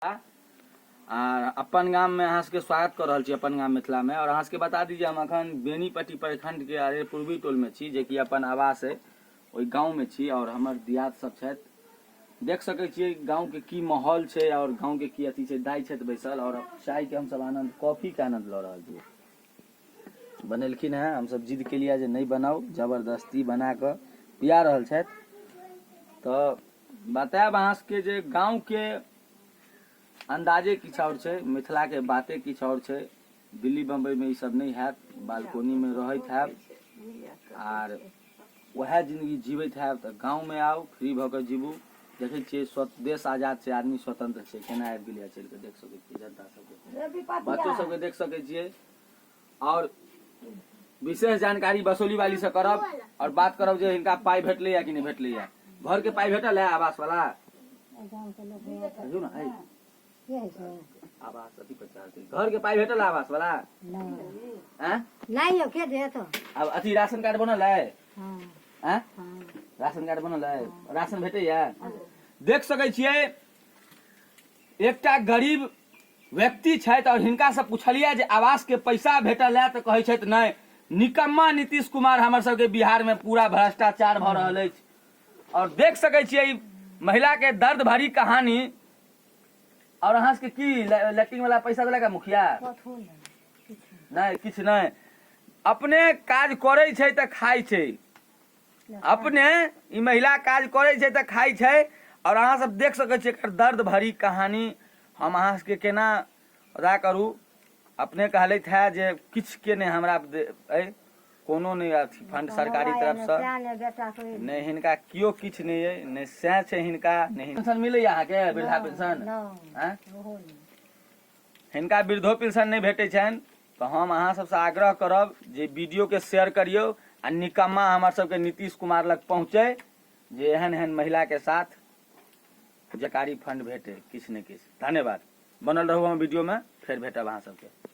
आ अपन गाम में अहाँ सबके स्वागत कर रहल छी अपन गाम मिथिला में। और अहाँ सबके बता दीजिए हम अखन बेनीपट्टी प्रखंड के अरे पूर्वी टोल में छी, जे कि अपन आवास है ओहि गाँव में छी। और हमर दियाद सब छथि, देख सकै छियै गाँव के की माहौल छै और गाँव के की अथी छै। दाई छथि बैसल और चाय के हम सब आनंद, कॉफी के आनंद लऽ रहल छी। बनेलखिन है, हम सब जिद के लिए जे नहीं बनाओ, जबरदस्ती बना कऽ पिया रहल छथि। तो बतायब अहाँ सबके जे गाँव के अंदाजे किछु और छै, मिथिला के बाते किछु और छै। दिल्ली बम्बई में ई सब नहीं हैत, बालकोनी में रहैत हैब आर वह जिंदगी जीवैत हैब। तो गाँव में आउ, फ्री भऽ कऽ जीबू। देखै छियै देश आजाद छै, आदमी स्वतंत्र छै, केना आबि गेलै चलि कऽ देख सकै छियै जनता सबके, बच्चो सबके देख सकै छियै। और विशेष जानकारी बसौली वाली से करब और बात करब जे हिनका पाई भेटलैया कि नहीं भेटलैया। घर के पाई भेटल है आवास वाला? आवास अथी घर के पाई भेटल आवास वाला? नहीं हो के दे तो अब अथी राशन कार्ड बनल है? राशन कार्ड बनल है? राशन भेटैया? देख सकै छियै एकटा गरीब व्यक्ति छथि और हिनका से पूछलिए जे आवास के पैसा भेटल है तो कहै छथि नहीं, निकम्मा नीतीश कुमार हमर सबके बिहार में पूरा भ्रष्टाचार भऽ रहल अछि। और देख सकै छियै महिला के दर्द भरी कहानी। और अहाँ सबके की लैट्रिन वाला पैसा देलक मुखिया? नहीं, किछु नहीं। अपने काज करे छै तऽ खाइ छै, अपने ई महिला काज करे छै तऽ खाइ छै। और अहाँ सब देख सकै छियै एकर दर्द भरी कहानी। हम अहाँ सबके केना अदा करू? अपने कहलैथ है जे किछु के नहीं हमरा कोनो नहीं अथी फंड सरकारी तरफ से नहीं, हिनका कियो किछु नहीं है, नहीं सै छै हिनका नहीं। पेंशन मिले अहाँ के वृद्धा पेंशन? हिनका वृद्धो पेंशन नहीं भेटे छनि। तो हम अहाँ सबसे आग्रह करब जे वीडियो के शेयर करियो आ निकम्मा हमर सबके नीतीश कुमार लग पहुँचे, जे एहन एहन महिला के साथ सरकारी फंड भेटे किछु ने किछु। धन्यवाद, बनल रहू हम वीडियो में, फिर भेटब अहाँ सबके।